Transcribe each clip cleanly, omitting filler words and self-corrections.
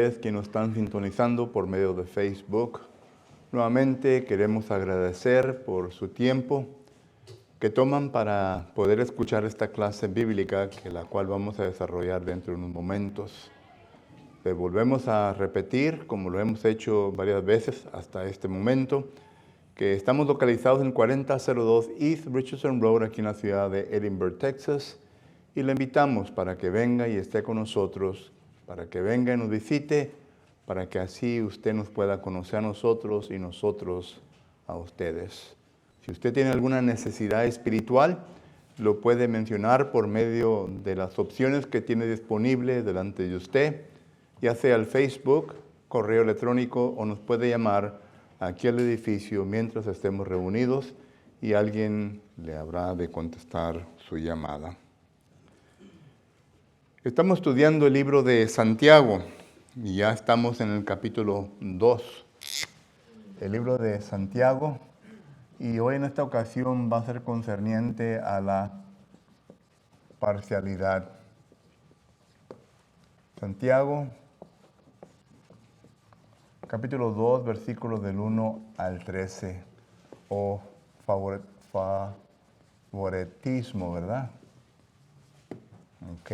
que nos están sintonizando por medio de Facebook. Nuevamente queremos agradecer por su tiempo que toman para poder escuchar esta clase bíblica, la cual vamos a desarrollar dentro de unos momentos. Le volvemos a repetir, como lo hemos hecho varias veces hasta este momento, que estamos localizados en 4002 East Richardson Road, aquí en la ciudad de Edinburgh, Texas, y le invitamos para que venga y esté con nosotros, para que venga y nos visite, para que así usted nos pueda conocer a nosotros y nosotros a ustedes. Si usted tiene alguna necesidad espiritual, lo puede mencionar por medio de las opciones que tiene disponible delante de usted, ya sea el Facebook, correo electrónico, o nos puede llamar aquí al edificio mientras estemos reunidos y alguien le habrá de contestar su llamada. Estamos estudiando el libro de Santiago y ya estamos en el capítulo 2. El libro de Santiago, y hoy en esta ocasión va a ser concerniente a la parcialidad. Santiago, capítulo 2, versículos del 1 al 13, o favoritismo, ¿verdad? Ok,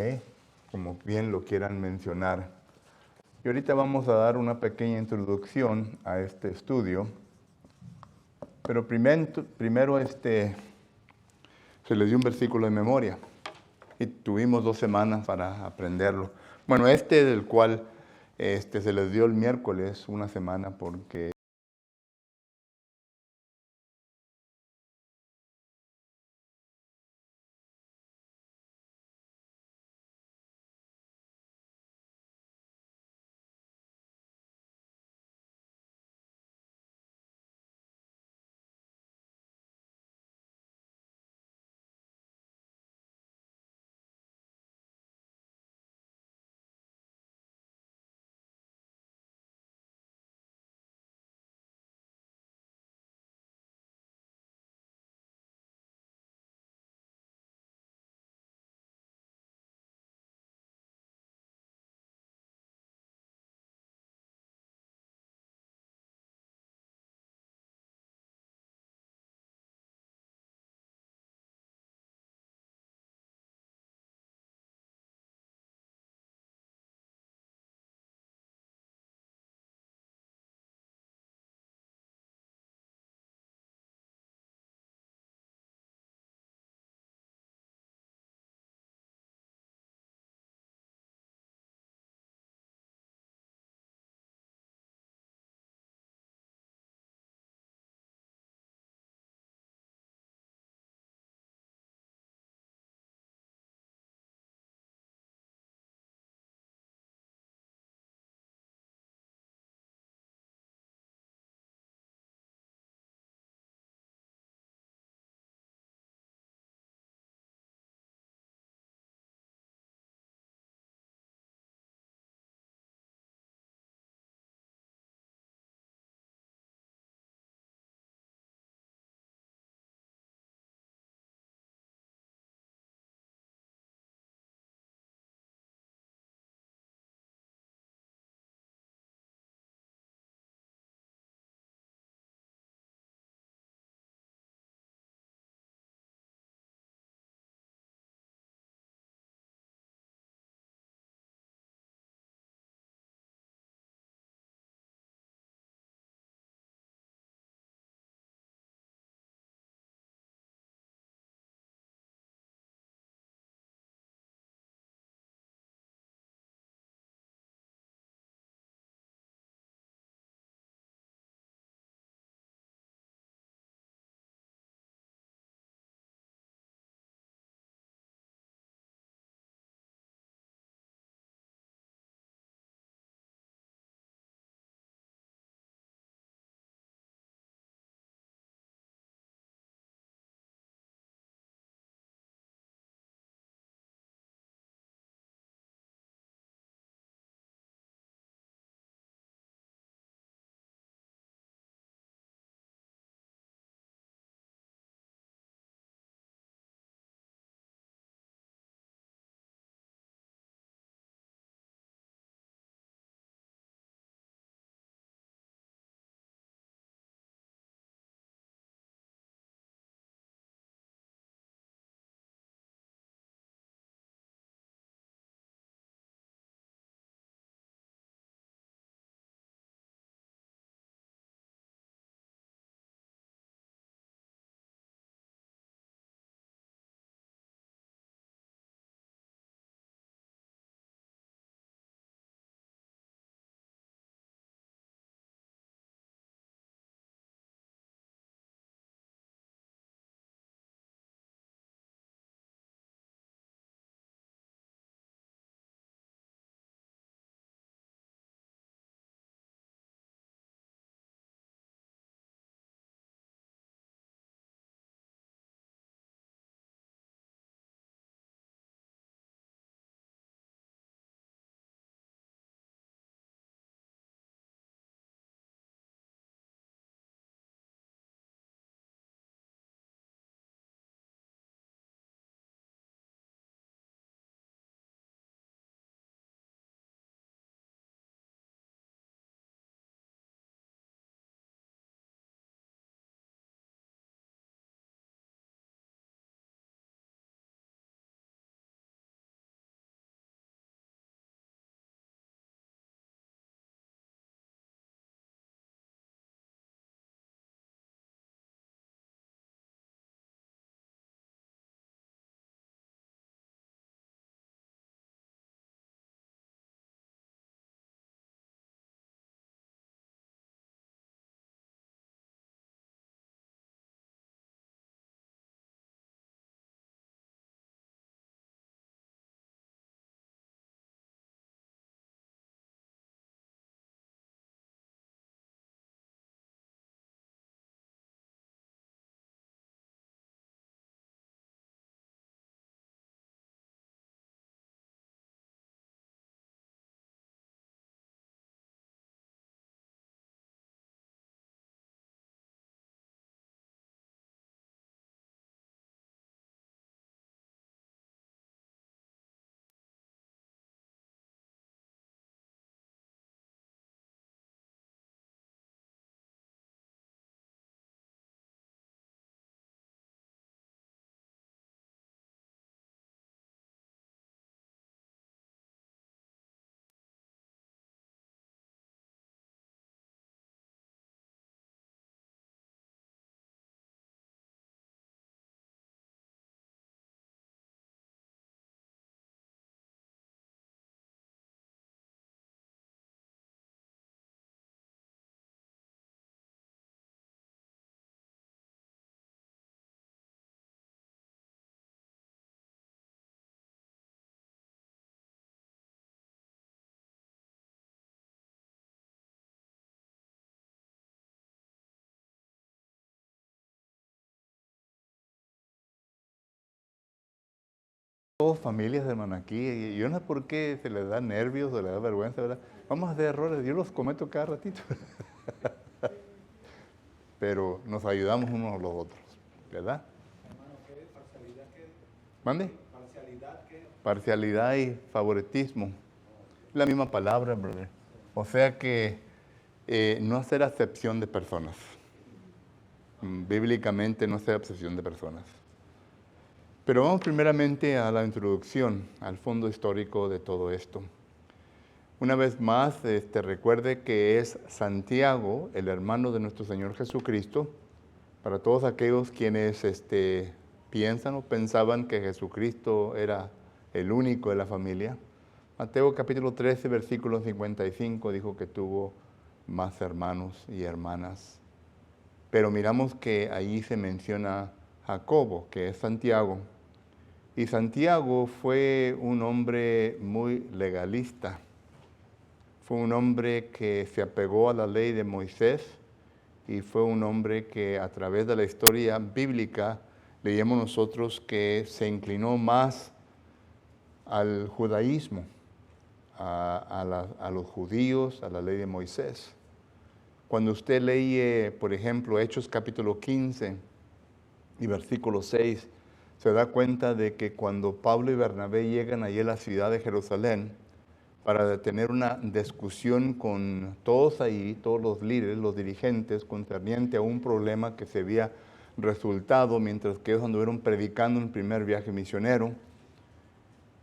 como bien lo quieran mencionar. Y ahorita vamos a dar una pequeña introducción a este estudio, pero primero se les dio un versículo de memoria y tuvimos 2 semanas para aprenderlo. Bueno, del cual se les dio el miércoles una semana porque todos familias, hermano, aquí. Y yo no sé por qué se les da nervios o les da vergüenza, ¿verdad? Vamos a hacer errores, yo los cometo cada ratito. Pero nos ayudamos unos a los otros, ¿verdad? Hermano, ¿qué es parcialidad? ¿Qué es? ¿Mande? ¿Parcialidad qué es? Parcialidad y favoritismo. La misma palabra, brother. O sea que no hacer acepción de personas. Bíblicamente no hacer acepción de personas. Pero vamos primeramente a la introducción, al fondo histórico de todo esto. Una vez más, recuerde que es Santiago, el hermano de nuestro Señor Jesucristo, para todos aquellos quienes piensan o pensaban que Jesucristo era el único de la familia. Mateo capítulo 13, versículo 55 dijo que tuvo más hermanos y hermanas. Pero miramos que ahí se menciona Jacobo, que es Santiago. Y Santiago fue un hombre muy legalista. Fue un hombre que se apegó a la ley de Moisés y fue un hombre que a través de la historia bíblica leemos nosotros que se inclinó más al judaísmo, a los judíos, a la ley de Moisés. Cuando usted lee, por ejemplo, Hechos capítulo 15 y versículo 6, se da cuenta de que cuando Pablo y Bernabé llegan allí a la ciudad de Jerusalén para tener una discusión con todos ahí, todos los líderes, los dirigentes, concerniente a un problema que se había resultado mientras que ellos anduvieron predicando en el primer viaje misionero.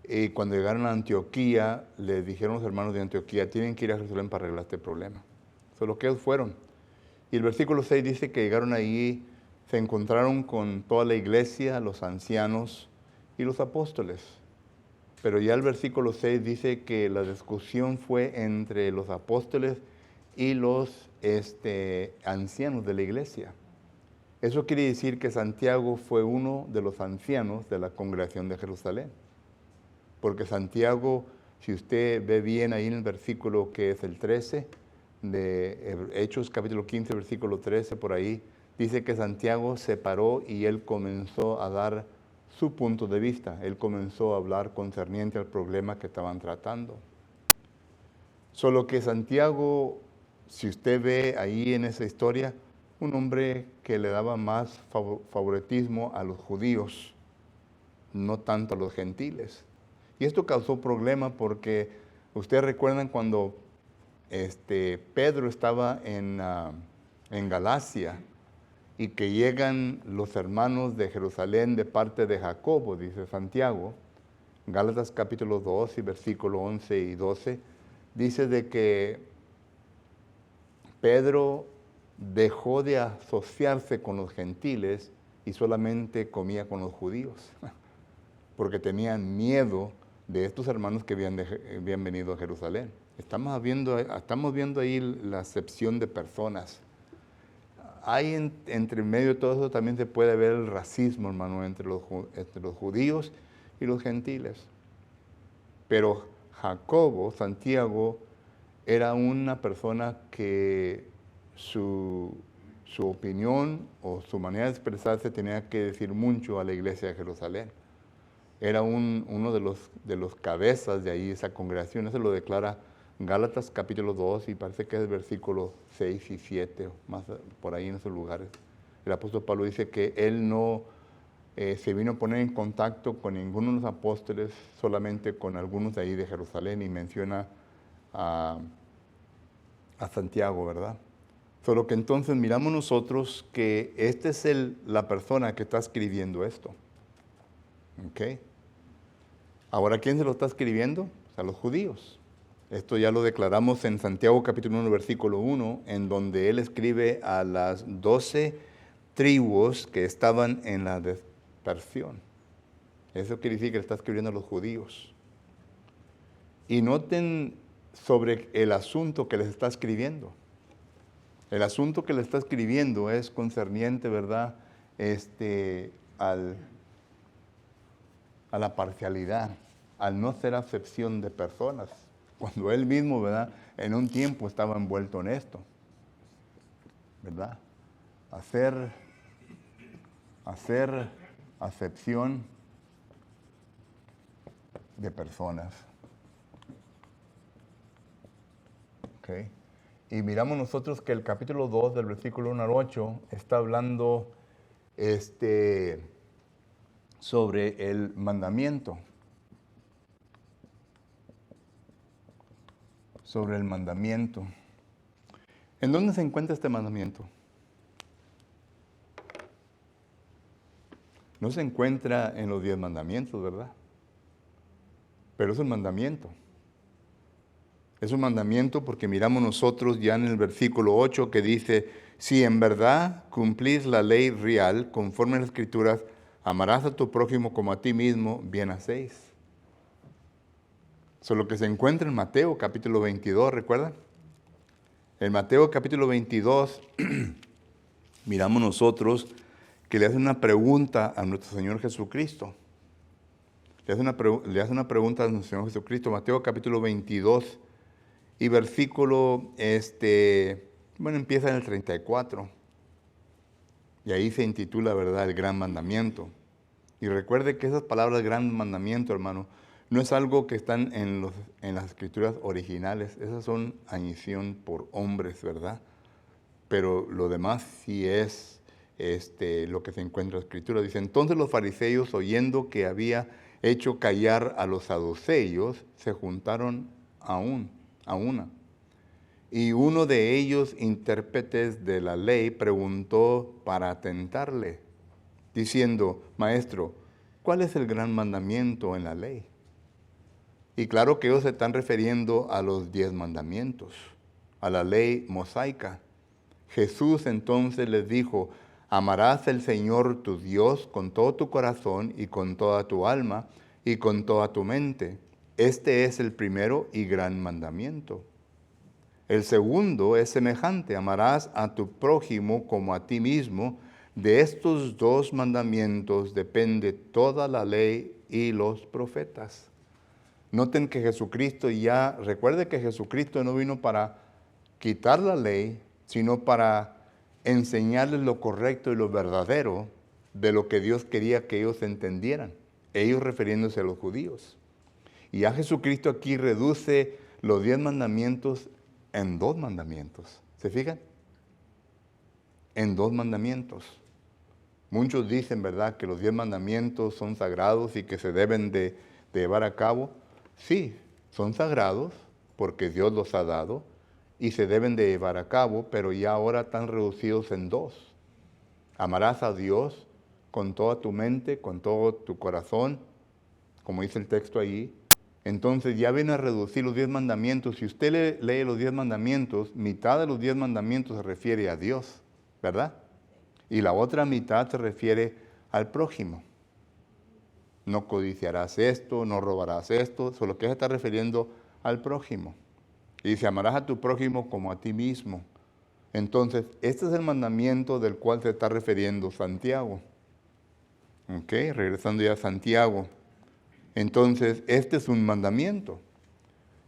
Y cuando llegaron a Antioquía, les dijeron los hermanos de Antioquía, tienen que ir a Jerusalén para arreglar este problema. Eso es lo que ellos fueron. Y el versículo 6 dice que llegaron allí, se encontraron con toda la iglesia, los ancianos y los apóstoles. Pero ya el versículo 6 dice que la discusión fue entre los apóstoles y los ancianos de la iglesia. Eso quiere decir que Santiago fue uno de los ancianos de la congregación de Jerusalén. Porque Santiago, si usted ve bien ahí en el versículo que es el 13, de Hechos capítulo 15, versículo 13, por ahí, dice que Santiago se paró y él comenzó a dar su punto de vista. Él comenzó a hablar concerniente al problema que estaban tratando. Solo que Santiago, si usted ve ahí en esa historia, un hombre que le daba más favoritismo a los judíos, no tanto a los gentiles. Y esto causó problema porque ustedes recuerdan cuando Pedro estaba en Galacia y que llegan los hermanos de Jerusalén de parte de Jacobo, dice Santiago, Gálatas capítulo 2 y versículo 11 y 12, dice de que Pedro dejó de asociarse con los gentiles y solamente comía con los judíos, porque tenían miedo de estos hermanos que habían venido a Jerusalén. Estamos viendo ahí la acepción de personas. Hay entre medio de todo eso también se puede ver el racismo, hermano, entre los judíos y los gentiles. Pero Jacobo, Santiago, era una persona que su opinión o su manera de expresarse tenía que decir mucho a la iglesia de Jerusalén. Era uno de los cabezas de ahí, esa congregación. Eso lo declara Gálatas capítulo 2 y parece que es el versículo 6 y 7, más por ahí en esos lugares. El apóstol Pablo dice que él no se vino a poner en contacto con ninguno de los apóstoles, solamente con algunos de ahí de Jerusalén, y menciona a Santiago, ¿verdad? Solo que entonces miramos nosotros que esta es la persona que está escribiendo esto. ¿Ok? Ahora, ¿quién se lo está escribiendo? A los judíos. Esto ya lo declaramos en Santiago capítulo 1, versículo 1, en donde él escribe a las 12 tribus que estaban en la dispersión. Eso quiere decir que le está escribiendo a los judíos. Y noten sobre el asunto que les está escribiendo. El asunto que le está escribiendo es concerniente, ¿verdad?, a la parcialidad, al no hacer acepción de personas, cuando él mismo, ¿verdad?, en un tiempo estaba envuelto en esto, ¿verdad? Hacer acepción de personas. Okay. Y miramos nosotros que el capítulo 2 del versículo 1 al 8 está hablando sobre el mandamiento. Sobre el mandamiento. ¿En dónde se encuentra este mandamiento? No se encuentra en los 10 mandamientos, ¿verdad? Pero es un mandamiento. Es un mandamiento porque miramos nosotros ya en el versículo 8 que dice, si en verdad cumplís la ley real, conforme a las Escrituras, amarás a tu prójimo como a ti mismo, bien hacéis. Eso es lo que se encuentra en Mateo capítulo 22, ¿recuerdan? En Mateo capítulo 22, miramos nosotros que le hace una pregunta a nuestro Señor Jesucristo. Le hace una pregunta a nuestro Señor Jesucristo, Mateo capítulo 22 y versículo, empieza en el 34. Y ahí se intitula, ¿verdad?, el gran mandamiento. Y recuerde que esas palabras gran mandamiento, hermano, no es algo que están en las escrituras originales. Esas son añadición por hombres, ¿verdad? Pero lo demás sí es lo que se encuentra en la escritura. Dice, entonces los fariseos, oyendo que había hecho callar a los saduceos, se juntaron a una. Y uno de ellos, intérpretes de la ley, preguntó para tentarle, diciendo, Maestro, ¿cuál es el gran mandamiento en la ley? Y claro que ellos se están refiriendo a los 10 mandamientos, a la ley mosaica. Jesús entonces les dijo, amarás al Señor tu Dios con todo tu corazón y con toda tu alma y con toda tu mente. Este es el primero y gran mandamiento. El segundo es semejante, amarás a tu prójimo como a ti mismo. De estos 2 mandamientos depende toda la ley y los profetas. Noten que recuerde que Jesucristo no vino para quitar la ley, sino para enseñarles lo correcto y lo verdadero de lo que Dios quería que ellos entendieran, ellos refiriéndose a los judíos. Y ya Jesucristo aquí reduce los 10 mandamientos en 2 mandamientos. ¿Se fijan? En 2 mandamientos. Muchos dicen, ¿verdad?, que los 10 mandamientos son sagrados y que se deben de llevar a cabo. Sí, son sagrados porque Dios los ha dado y se deben de llevar a cabo, pero ya ahora están reducidos en 2. Amarás a Dios con toda tu mente, con todo tu corazón, como dice el texto ahí. Entonces ya viene a reducir los 10 mandamientos. Si usted lee los 10 mandamientos, mitad de los 10 mandamientos se refiere a Dios, ¿verdad? Y la otra mitad se refiere al prójimo. No codiciarás esto, no robarás esto, solo que se está refiriendo al prójimo. Y dice, amarás a tu prójimo como a ti mismo. Entonces, este es el mandamiento del cual se está refiriendo Santiago. Ok, regresando ya a Santiago. Entonces, este es un mandamiento.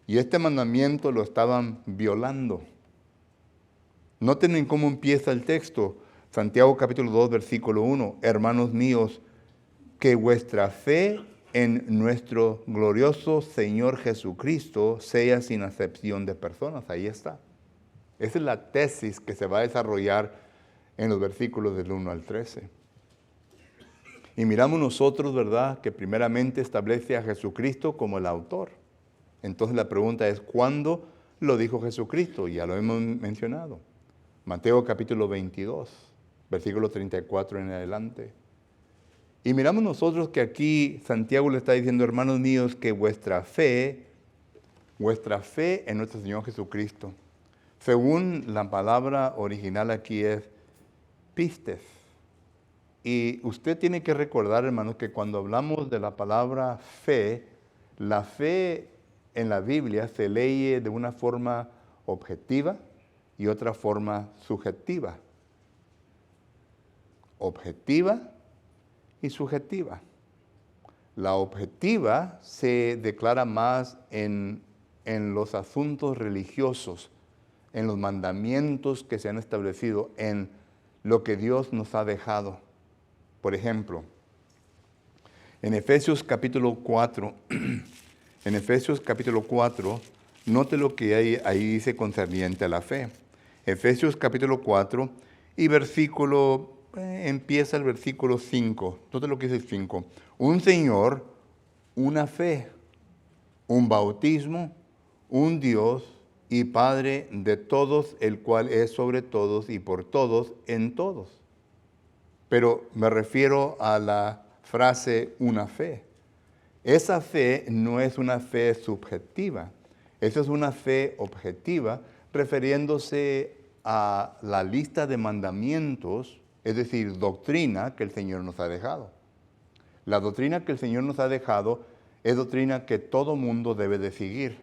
Y este mandamiento lo estaban violando. Noten en cómo empieza el texto. Santiago capítulo 2, versículo 1. Hermanos míos, que vuestra fe en nuestro glorioso Señor Jesucristo sea sin acepción de personas. Ahí está. Esa es la tesis que se va a desarrollar en los versículos del 1 al 13. Y miramos nosotros, ¿verdad?, que primeramente establece a Jesucristo como el autor. Entonces la pregunta es, ¿cuándo lo dijo Jesucristo? Ya lo hemos mencionado. Mateo capítulo 22, versículo 34 en adelante. Y miramos nosotros que aquí Santiago le está diciendo, hermanos míos, que vuestra fe en nuestro Señor Jesucristo, según la palabra original aquí es pistes. Y usted tiene que recordar, hermanos, que cuando hablamos de la palabra fe, la fe en la Biblia se lee de una forma objetiva y otra forma subjetiva. Objetiva y subjetiva. La objetiva se declara más en los asuntos religiosos, en los mandamientos que se han establecido, en lo que Dios nos ha dejado. Por ejemplo, En Efesios capítulo 4, en Efesios capítulo 4, note lo que ahí dice concerniente a la fe. Efesios capítulo 4 y empieza el versículo 5. Note lo que dice el 5. Un Señor, una fe, un bautismo, un Dios y Padre de todos, el cual es sobre todos y por todos en todos. Pero me refiero a la frase una fe. Esa fe no es una fe subjetiva, esa es una fe objetiva, refiriéndose a la lista de mandamientos, es decir, doctrina que el Señor nos ha dejado. La doctrina que el Señor nos ha dejado es doctrina que todo mundo debe de seguir.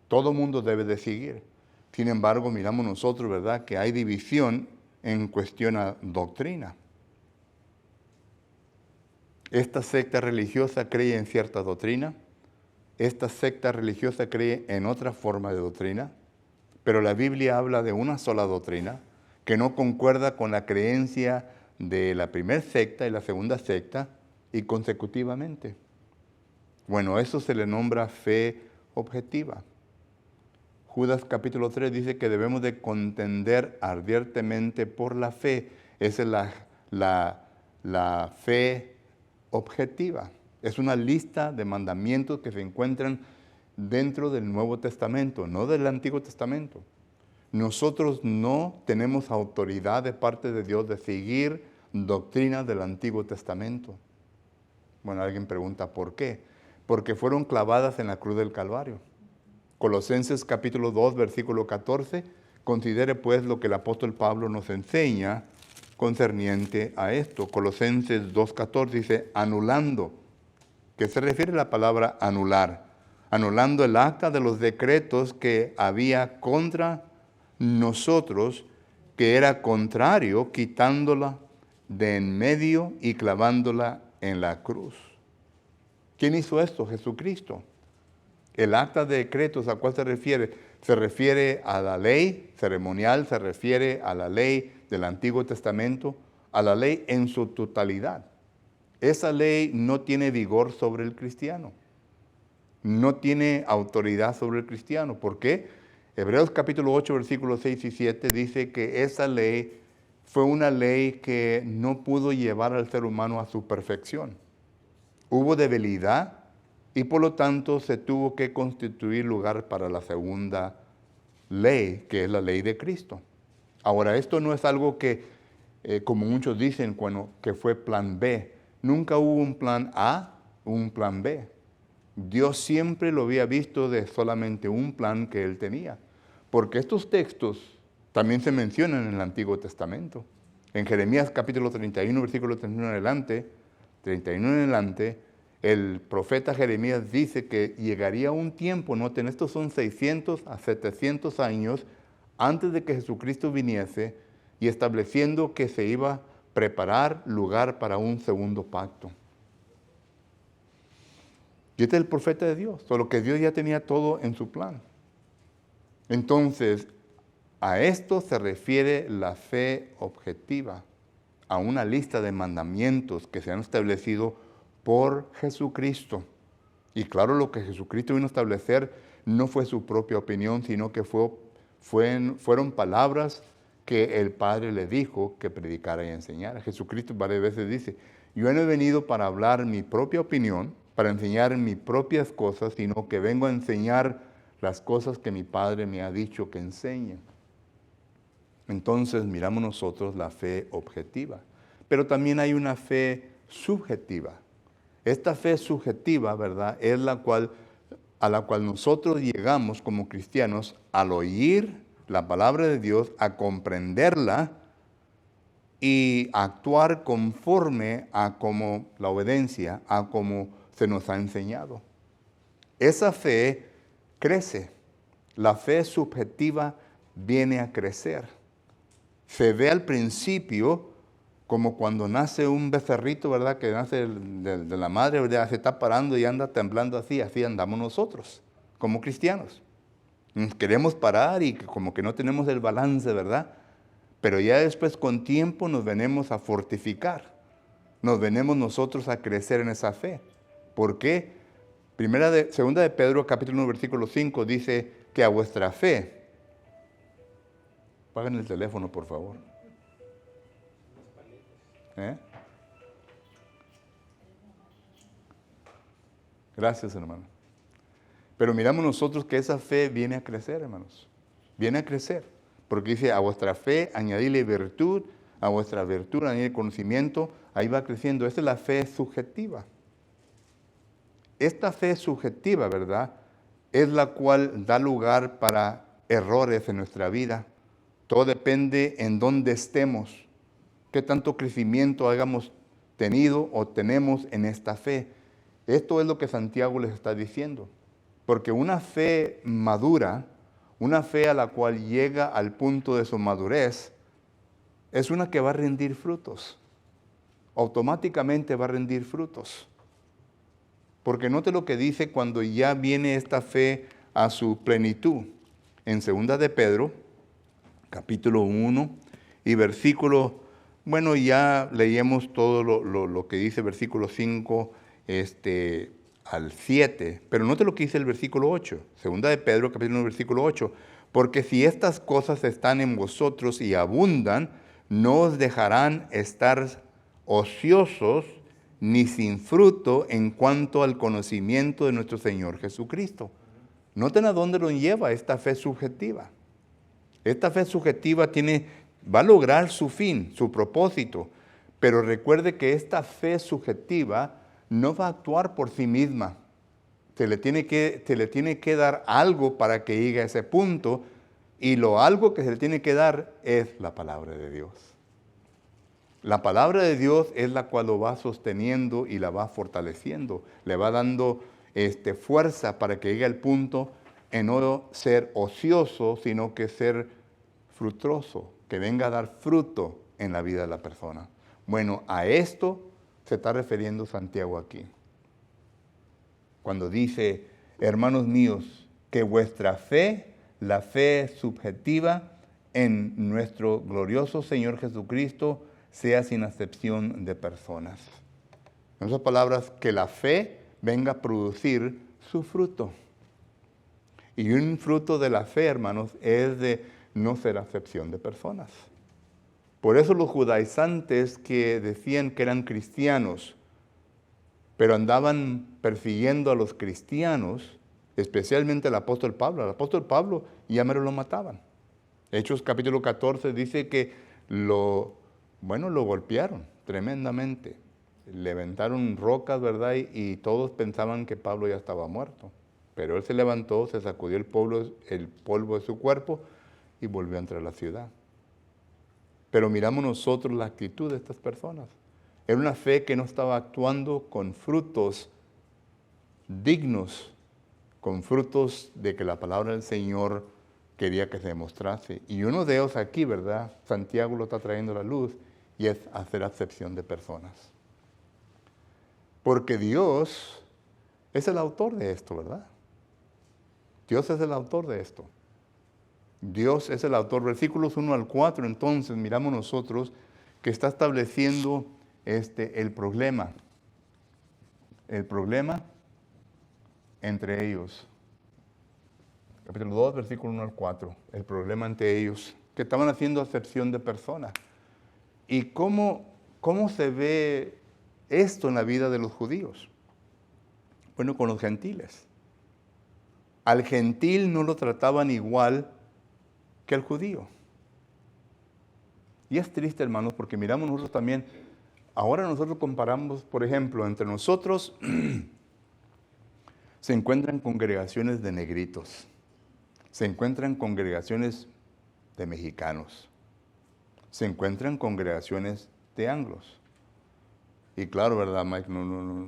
Todo mundo debe de seguir. Sin embargo, miramos nosotros, ¿verdad?, que hay división en cuestión a doctrina. Esta secta religiosa cree en cierta doctrina, esta secta religiosa cree en otra forma de doctrina, pero la Biblia habla de una sola doctrina que no concuerda con la creencia de la primera secta y la segunda secta y consecutivamente. Bueno, eso se le nombra fe objetiva. Judas capítulo 3 dice que debemos de contender ardientemente por la fe. Esa es la fe objetiva. Es una lista de mandamientos que se encuentran dentro del Nuevo Testamento, no del Antiguo Testamento. Nosotros no tenemos autoridad de parte de Dios de seguir doctrinas del Antiguo Testamento. Bueno, alguien pregunta, ¿por qué? Porque fueron clavadas en la cruz del Calvario. Colosenses capítulo 2, versículo 14, considere pues lo que el apóstol Pablo nos enseña concerniente a esto. Colosenses 2.14 dice, anulando. ¿Qué se refiere a la palabra anular? Anulando el acta de los decretos que había contra nosotros, que era contrario, quitándola de en medio y clavándola en la cruz. ¿Quién hizo esto? Jesucristo. El acta de decretos, ¿a cuál se refiere? Se refiere a la ley ceremonial, se refiere a la ley del Antiguo Testamento, a la ley en su totalidad. Esa ley no tiene vigor sobre el cristiano. No tiene autoridad sobre el cristiano. ¿Por qué? Hebreos capítulo 8, versículos 6 y 7 dice que esa ley fue una ley que no pudo llevar al ser humano a su perfección. Hubo debilidad y por lo tanto se tuvo que constituir lugar para la segunda ley, que es la ley de Cristo. Ahora, esto no es algo que, como muchos dicen, que fue plan B. Nunca hubo un plan A, un plan B. Dios siempre lo había visto de solamente un plan que Él tenía. Porque estos textos también se mencionan en el Antiguo Testamento. En Jeremías capítulo 31, versículo 31 en adelante, el profeta Jeremías dice que llegaría un tiempo, noten, estos son 600 a 700 años antes de que Jesucristo viniese y estableciendo que se iba a preparar lugar para un segundo pacto. Y este es el profeta de Dios, solo que Dios ya tenía todo en su plan. Entonces, a esto se refiere la fe objetiva, a una lista de mandamientos que se han establecido por Jesucristo. Y claro, lo que Jesucristo vino a establecer no fue su propia opinión, sino que fueron palabras que el Padre le dijo que predicara y enseñara. Jesucristo varias veces dice, yo no he venido para hablar mi propia opinión, para enseñar mis propias cosas, sino que vengo a enseñar las cosas que mi Padre me ha dicho que enseñe. Entonces miramos nosotros la fe objetiva, pero también hay una fe subjetiva. Esta fe subjetiva, ¿verdad?, es a la cual nosotros llegamos como cristianos al oír la palabra de Dios, a comprenderla y actuar conforme a como la obediencia, a como se nos ha enseñado. Esa fe crece. La fe subjetiva viene a crecer. Se ve al principio como cuando nace un becerrito, ¿verdad?, que nace de la madre, ¿verdad?, se está parando y anda temblando así andamos nosotros, como cristianos. Nos queremos parar y como que no tenemos el balance, ¿verdad? Pero ya después con tiempo nos venimos a fortificar. nos venimos nosotros a crecer en esa fe. ¿Por qué? Segunda de Pedro, capítulo 1, versículo 5, dice que a vuestra fe, paguen el teléfono, por favor. Gracias, hermano. Pero miramos nosotros que esa fe viene a crecer, hermanos. Viene a crecer. Porque dice, a vuestra fe añadile virtud, a vuestra virtud añadile conocimiento. Ahí va creciendo. Esta es la fe subjetiva. Esta fe subjetiva, ¿verdad?, es la cual da lugar para errores en nuestra vida. Todo depende en dónde estemos, qué tanto crecimiento hayamos tenido o tenemos en esta fe. Esto es lo que Santiago les está diciendo. Porque una fe madura, una fe a la cual llega al punto de su madurez, es una que va a rendir frutos. Automáticamente va a rendir frutos. Porque note lo que dice cuando ya viene esta fe a su plenitud. En 2 de Pedro, capítulo 1 y versículo, bueno, ya leímos todo lo que dice versículo 5 al 7, pero note lo que dice el versículo 8. 2 de Pedro, capítulo 1, versículo 8. Porque si estas cosas están en vosotros y abundan, no os dejarán estar ociosos ni sin fruto en cuanto al conocimiento de nuestro Señor Jesucristo. Noten a dónde nos lleva esta fe subjetiva. Esta fe subjetiva va a lograr su fin, su propósito, pero recuerde que esta fe subjetiva no va a actuar por sí misma. Se le tiene que dar algo para que llegue a ese punto, y lo algo que se le tiene que dar es la palabra de Dios. La palabra de Dios es la cual lo va sosteniendo y la va fortaleciendo. Le va dando fuerza para que llegue al punto en no ser ocioso, sino que ser fructuoso, que venga a dar fruto en la vida de la persona. Bueno, a esto se está refiriendo Santiago aquí. Cuando dice, hermanos míos, que vuestra fe, la fe subjetiva en nuestro glorioso Señor Jesucristo, sea sin acepción de personas. En otras palabras, que la fe venga a producir su fruto. Y un fruto de la fe, hermanos, es de no ser acepción de personas. Por eso los judaizantes que decían que eran cristianos, pero andaban persiguiendo a los cristianos, especialmente al apóstol Pablo ya mero lo mataban. Hechos capítulo 14 dice que lo golpearon tremendamente. Levantaron rocas, ¿verdad? Y todos pensaban que Pablo ya estaba muerto. Pero él se levantó, se sacudió el polvo de su cuerpo y volvió a entrar a la ciudad. Pero miramos nosotros la actitud de estas personas. Era una fe que no estaba actuando con frutos dignos, con frutos de que la palabra del Señor quería que se demostrase. Y uno de ellos aquí, ¿verdad? Santiago lo está trayendo a la luz, y es hacer acepción de personas. Porque Dios es el autor de esto, ¿verdad? Dios es el autor de esto. Dios es el autor. Versículos 1 al 4, entonces, miramos nosotros que está estableciendo el problema. El problema entre ellos. Capítulo 2, versículo 1 al 4. El problema entre ellos, que estaban haciendo acepción de personas. ¿Y cómo se ve esto en la vida de los judíos? Bueno, con los gentiles. Al gentil no lo trataban igual que al judío. Y es triste, hermanos, porque miramos nosotros también, ahora nosotros comparamos, por ejemplo, entre nosotros se encuentran congregaciones de negritos, se encuentran congregaciones de mexicanos, se encuentran congregaciones de anglos. Y claro, ¿verdad, Mike? No.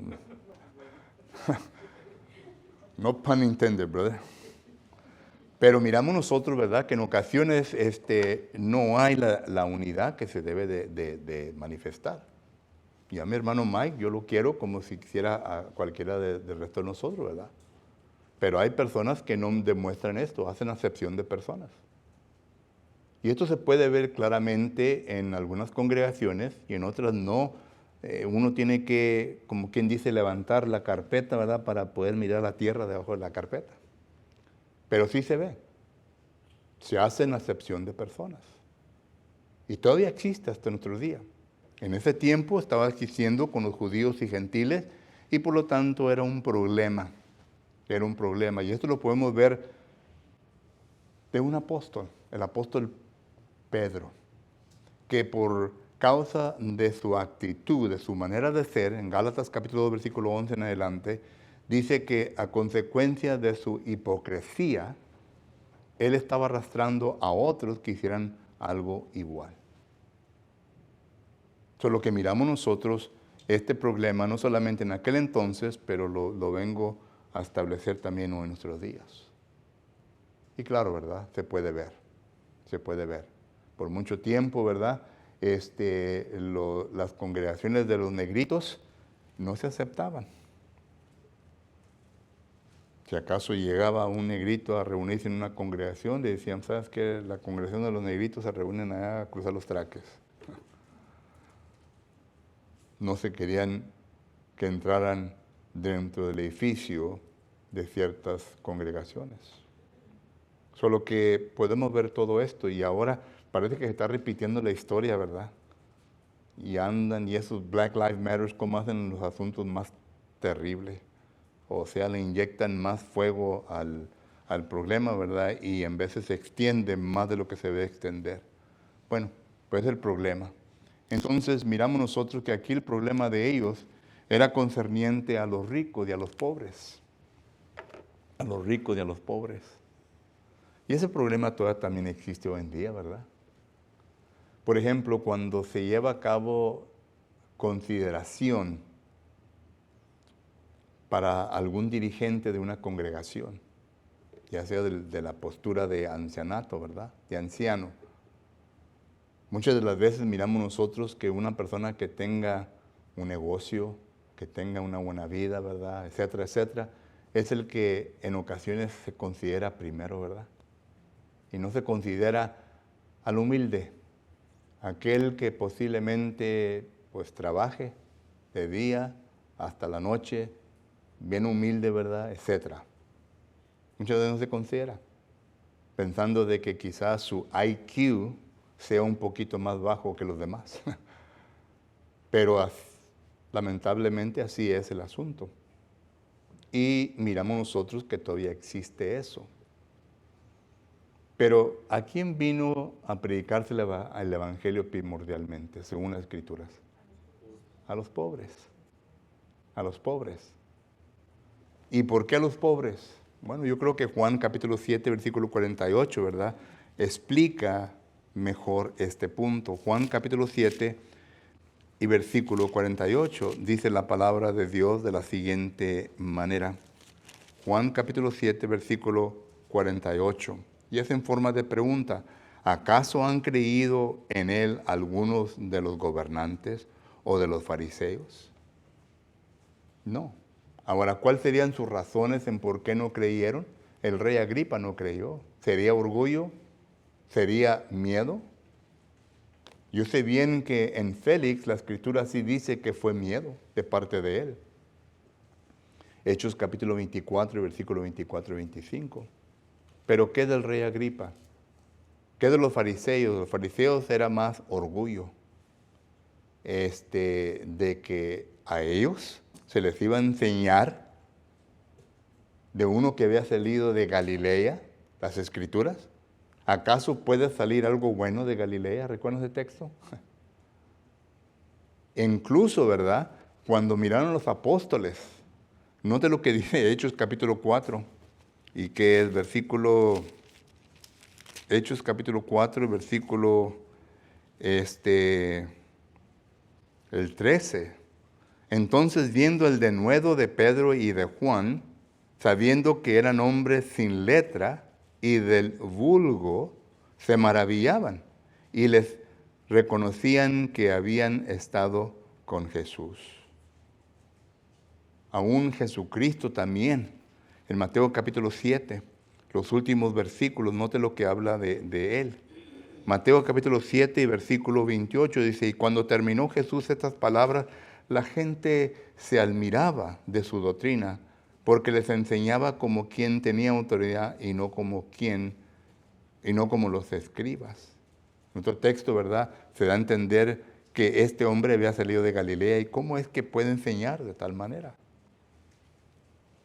No pun intended, brother. Pero miramos nosotros, ¿verdad?, que en ocasiones no hay la unidad que se debe de manifestar. Y a mi hermano Mike, yo lo quiero como si quisiera a cualquiera del resto de nosotros, ¿verdad? Pero hay personas que no demuestran esto, hacen acepción de personas. Y esto se puede ver claramente en algunas congregaciones y en otras no uno tiene que, como quien dice, levantar la carpeta, ¿verdad?, para poder mirar la tierra debajo de la carpeta. Pero sí se ve. Se hace en acepción de personas. Y todavía existe hasta nuestros días. En ese tiempo estaba existiendo con los judíos y gentiles y por lo tanto era un problema. Era un problema. Y esto lo podemos ver de un apóstol, el apóstol Pedro, que por causa de su actitud, de su manera de ser, en Gálatas capítulo 2, versículo 11 en adelante, dice que a consecuencia de su hipocresía, él estaba arrastrando a otros que hicieran algo igual. Eso es lo que miramos nosotros, este problema, no solamente en aquel entonces, pero lo vengo a establecer también hoy en nuestros días. Y claro, ¿verdad? Se puede ver. Por mucho tiempo, ¿verdad? Las congregaciones de los negritos no se aceptaban. Si acaso llegaba un negrito a reunirse en una congregación, le decían, ¿sabes qué? La congregación de los negritos se reúnen allá a cruzar los traques. No se querían que entraran dentro del edificio de ciertas congregaciones. Solo que podemos ver todo esto y ahora parece que se está repitiendo la historia, ¿verdad? Y andan, y esos Black Lives Matter, ¿cómo hacen los asuntos más terribles? O sea, le inyectan más fuego al problema, ¿verdad? Y en veces se extiende más de lo que se debe extender. Bueno, pues es el problema. Entonces miramos nosotros que aquí el problema de ellos era concerniente a los ricos y a los pobres. A los ricos y a los pobres. Y ese problema todavía también existe hoy en día, ¿verdad? Por ejemplo, cuando se lleva a cabo consideración para algún dirigente de una congregación, ya sea de la postura de ancianato, ¿verdad? De anciano. Muchas de las veces miramos nosotros que una persona que tenga un negocio, que tenga una buena vida, ¿verdad?, etcétera, etcétera, es el que en ocasiones se considera primero, ¿verdad? Y no se considera al humilde, aquel que posiblemente pues trabaje de día hasta la noche, bien humilde, ¿verdad?, etcétera. Muchas veces no se considera, pensando de que quizás su IQ sea un poquito más bajo que los demás. Pero lamentablemente así es el asunto. Y miramos nosotros que todavía existe eso. Pero ¿a quién vino a predicarse el Evangelio primordialmente, según las Escrituras? A los pobres. A los pobres. ¿Y por qué a los pobres? Bueno, yo creo que Juan capítulo 7, versículo 48, ¿verdad?, explica mejor este punto. Juan capítulo 7 y versículo 48 dice la palabra de Dios de la siguiente manera. Juan capítulo 7, versículo 48. Y es en forma de pregunta. ¿Acaso han creído en él algunos de los gobernantes o de los fariseos? No. Ahora, ¿cuáles serían sus razones en por qué no creyeron? El rey Agripa no creyó. ¿Sería orgullo? ¿Sería miedo? Yo sé bien que en Félix la Escritura sí dice que fue miedo de parte de él. Hechos capítulo 24, versículo 24 y 25. Pero ¿qué del rey Agripa? ¿Qué de los fariseos? Los fariseos era más orgullo. De que a ellos se les iba a enseñar de uno que había salido de Galilea, las Escrituras. ¿Acaso puede salir algo bueno de Galilea? ¿Recuerdan ese texto? Incluso, ¿verdad?, cuando miraron los apóstoles, note lo que dice Hechos capítulo 4, y que es Hechos capítulo 4, versículo el 13. Entonces, viendo el denuedo de Pedro y de Juan, sabiendo que eran hombres sin letra y del vulgo, se maravillaban y les reconocían que habían estado con Jesús. Aún Jesucristo también, en Mateo capítulo 7, los últimos versículos, note lo que habla de él. Mateo capítulo 7 y versículo 28 dice, y cuando terminó Jesús estas palabras, la gente se admiraba de su doctrina porque les enseñaba como quien tenía autoridad y no como los escribas. Nuestro texto, ¿verdad?, se da a entender que este hombre había salido de Galilea y cómo es que puede enseñar de tal manera.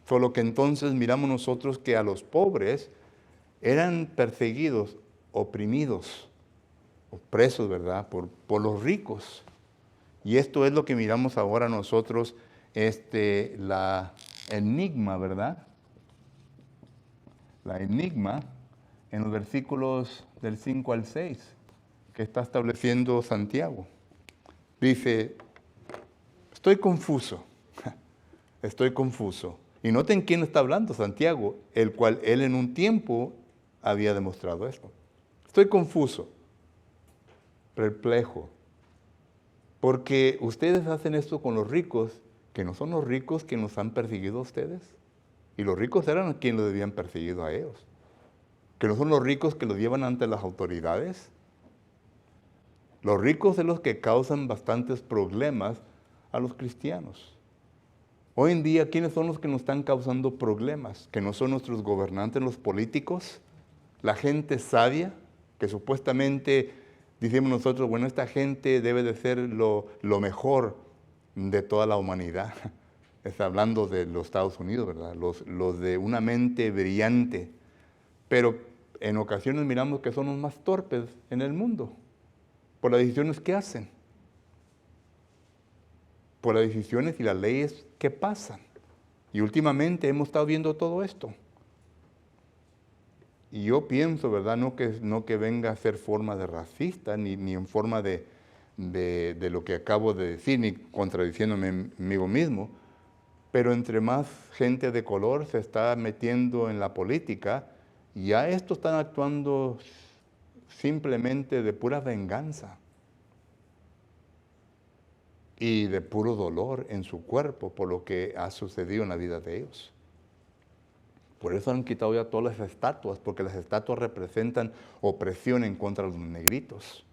Solo que entonces miramos nosotros que a los pobres eran perseguidos, oprimidos, opresos, ¿verdad?, por los ricos. Y esto es lo que miramos ahora nosotros, la enigma, ¿verdad? La enigma en los versículos del 5 al 6, que está estableciendo Santiago. Dice, estoy confuso, estoy confuso. Y noten quién está hablando, Santiago, el cual él en un tiempo había demostrado esto. Estoy confuso, perplejo, porque ustedes hacen esto con los ricos, que no son los ricos que nos han perseguido a ustedes. Y los ricos eran quienes los habían perseguido a ellos. Que no son los ricos que los llevan ante las autoridades. Los ricos son los que causan bastantes problemas a los cristianos. Hoy en día, ¿quiénes son los que nos están causando problemas? Que no son nuestros gobernantes, los políticos, la gente sabia, que supuestamente decimos nosotros, bueno, esta gente debe de ser lo mejor de toda la humanidad. Está hablando de los Estados Unidos, ¿verdad? Los de una mente brillante. Pero en ocasiones miramos que son los más torpes en el mundo por las decisiones que hacen, por las decisiones y las leyes que pasan. Y últimamente hemos estado viendo todo esto. Y yo pienso, ¿verdad? No que venga a ser forma de racista, ni en forma de lo que acabo de decir, ni contradiciéndome a mí mismo, pero entre más gente de color se está metiendo en la política, ya estos están actuando simplemente de pura venganza y de puro dolor en su cuerpo por lo que ha sucedido en la vida de ellos. Por eso han quitado ya todas las estatuas, porque las estatuas representan opresión en contra de los negritos.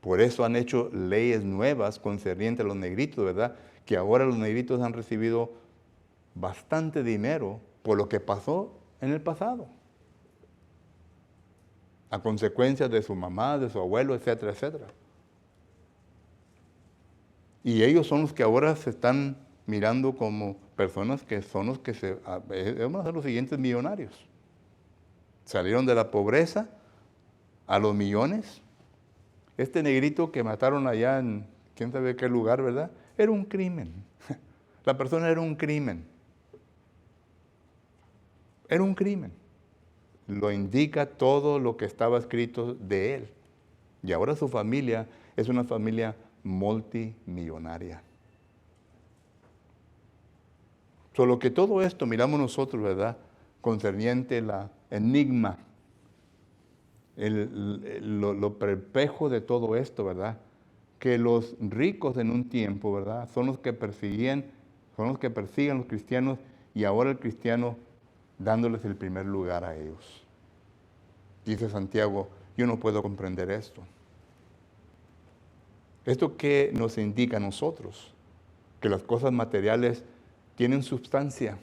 Por eso han hecho leyes nuevas concernientes a los negritos, ¿verdad? Que ahora los negritos han recibido bastante dinero por lo que pasó en el pasado, a consecuencia de su mamá, de su abuelo, etcétera, etcétera. Y ellos son los que ahora se están mirando como personas que son los que vamos a ser los siguientes millonarios. Salieron de la pobreza a los millones. Este negrito que mataron allá en quién sabe qué lugar, ¿verdad? Era un crimen. La persona era un crimen. Era un crimen. Lo indica todo lo que estaba escrito de él. Y ahora su familia es una familia multimillonaria. Solo que todo esto miramos nosotros, ¿verdad? Concerniente la enigma, lo perplejo de todo esto, ¿verdad? Que los ricos en un tiempo, ¿verdad? Son los que persiguen a los cristianos y ahora el cristiano dándoles el primer lugar a ellos. Dice Santiago, yo no puedo comprender esto. ¿Esto qué nos indica a nosotros? Que las cosas materiales tienen sustancia,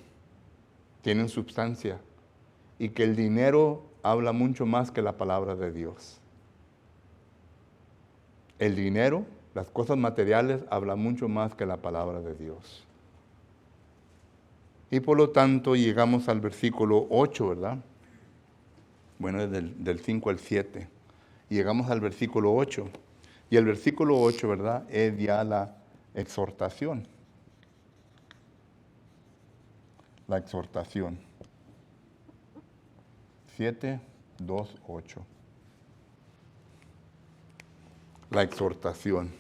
y que el dinero habla mucho más que la palabra de Dios. El dinero, las cosas materiales, hablan mucho más que la palabra de Dios. Y por lo tanto llegamos al versículo 8, ¿verdad? Bueno, es del 5 al 7. Y llegamos al versículo 8. Y el versículo 8, ¿verdad? Es ya la exhortación. La exhortación. 7, 2, 8. La exhortación.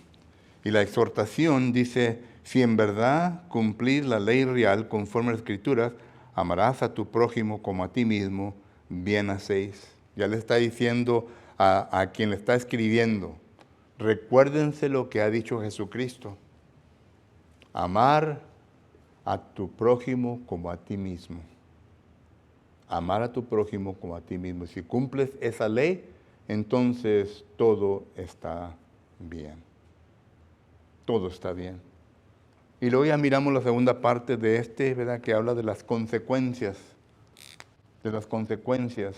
Y la exhortación dice, si en verdad cumplís la ley real conforme a las Escrituras, amarás a tu prójimo como a ti mismo, bien hacéis. Ya le está diciendo a quien le está escribiendo, recuérdense lo que ha dicho Jesucristo. Amar a tu prójimo como a ti mismo. Amar a tu prójimo como a ti mismo. Si cumples esa ley, entonces todo está bien. todo está bien. Y luego ya miramos la segunda parte de ¿verdad? Que habla de las consecuencias. De las consecuencias.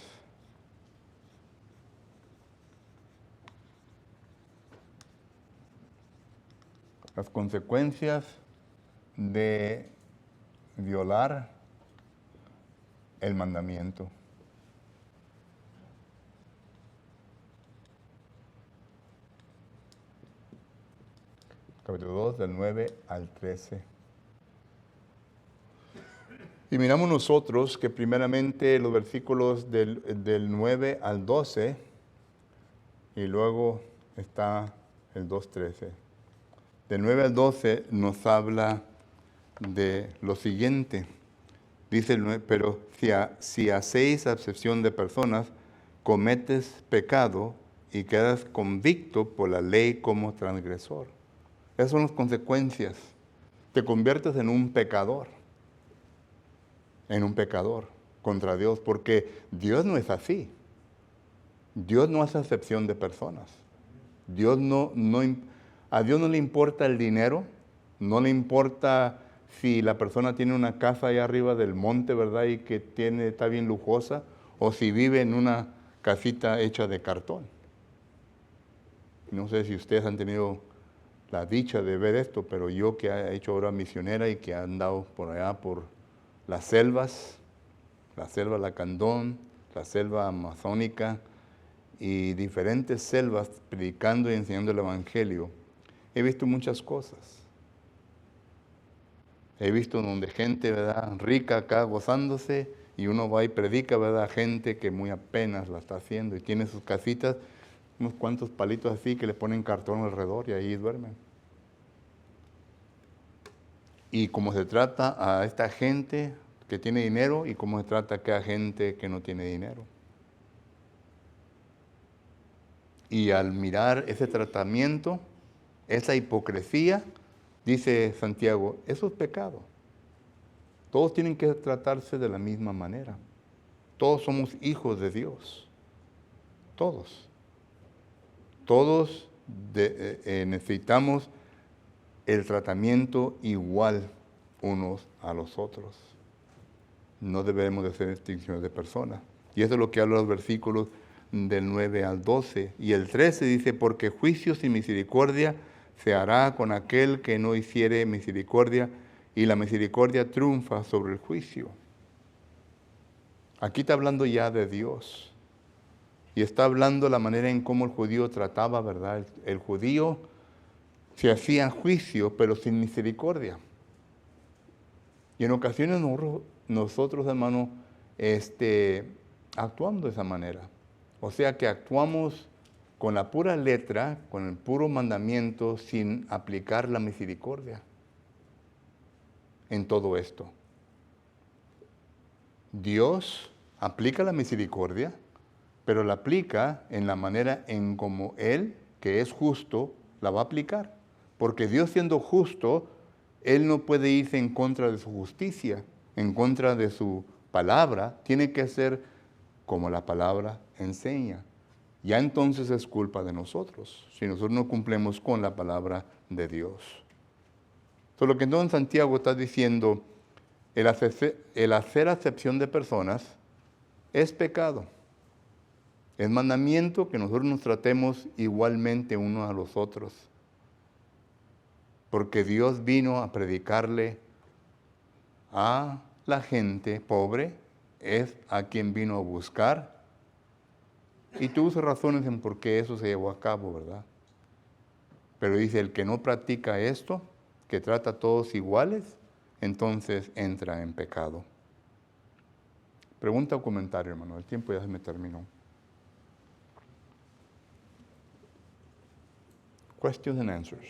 Las consecuencias de violar el mandamiento. Capítulo 2, del 9 al 13. Y miramos nosotros que primeramente los versículos del 9 al 12, y luego está el 2:13. Del 9 al 12 nos habla de lo siguiente. Dice el 9, pero si hacéis acepción de personas, cometes pecado y quedas convicto por la ley como transgresor. Esas son las consecuencias. Te conviertes en un pecador contra Dios, porque Dios no es así. Dios no hace acepción de personas. A Dios no le importa el dinero, no le importa si la persona tiene una casa allá arriba del monte, ¿verdad? Y que está bien lujosa, o si vive en una casita hecha de cartón. No sé si ustedes han tenido la dicha de ver esto, pero yo que he hecho obra misionera y que he andado por allá por las selvas, la selva Lacandón, la selva amazónica y diferentes selvas predicando y enseñando el Evangelio, he visto muchas cosas. He visto donde gente, ¿verdad?, rica acá gozándose, y uno va y predica, ¿verdad?, gente que muy apenas la está haciendo y tiene sus casitas, unos cuantos palitos así que le ponen cartón alrededor y ahí duermen. Y como se trata a esta gente que tiene dinero y cómo se trata a aquella gente que no tiene dinero. Y al mirar ese tratamiento, esa hipocresía, dice Santiago, eso es pecado. Todos tienen que tratarse de la misma manera. Todos somos hijos de Dios. Todos. Todos necesitamos el tratamiento igual unos a los otros. No debemos de hacer distinciones de personas. Y eso es lo que habla los versículos del 9 al 12. Y el 13 dice, porque juicio sin misericordia se hará con aquel que no hiciere misericordia, y la misericordia triunfa sobre el juicio. Aquí está hablando ya de Dios. Y está hablando la manera en cómo el judío trataba, ¿verdad? El judío se hacía juicio, pero sin misericordia. Y en ocasiones nosotros, hermanos, actuamos de esa manera. O sea que actuamos con la pura letra, con el puro mandamiento, sin aplicar la misericordia en todo esto. Dios aplica la misericordia, pero la aplica en la manera en como Él, que es justo, la va a aplicar. Porque Dios, siendo justo, Él no puede irse en contra de su justicia, en contra de su palabra. Tiene que ser como la palabra enseña. Ya entonces es culpa de nosotros, si nosotros no cumplimos con la palabra de Dios. Entonces, lo que entonces Santiago está diciendo, el hacer acepción de personas es pecado. Es mandamiento que nosotros nos tratemos igualmente unos a los otros. Porque Dios vino a predicarle a la gente pobre, es a quien vino a buscar. Y tú usas razones en por qué eso se llevó a cabo, ¿verdad? Pero dice, el que no practica esto, que trata a todos iguales, entonces entra en pecado. Pregunta o comentario, hermano. El tiempo ya se me terminó. Questions and answers.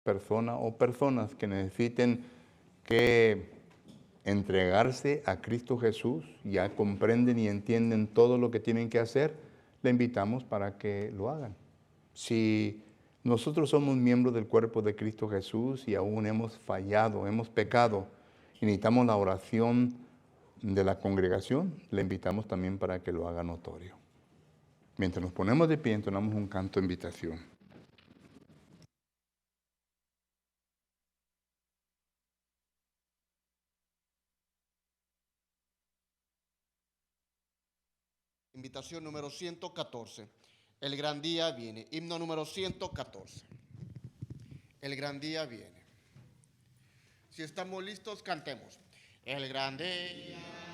persona o personas que necesiten que entregarse a Cristo Jesús, ya comprenden y entienden todo lo que tienen que hacer, le invitamos para que lo hagan. Si nosotros somos miembros del cuerpo de Cristo Jesús y aún hemos fallado, hemos pecado y necesitamos la oración de la congregación, le invitamos también para que lo haga notorio. Mientras nos ponemos de pie, entonamos un canto de invitación. Invitación número 114. El gran día viene. Himno número 114. El gran día viene. Si estamos listos, cantemos. El gran día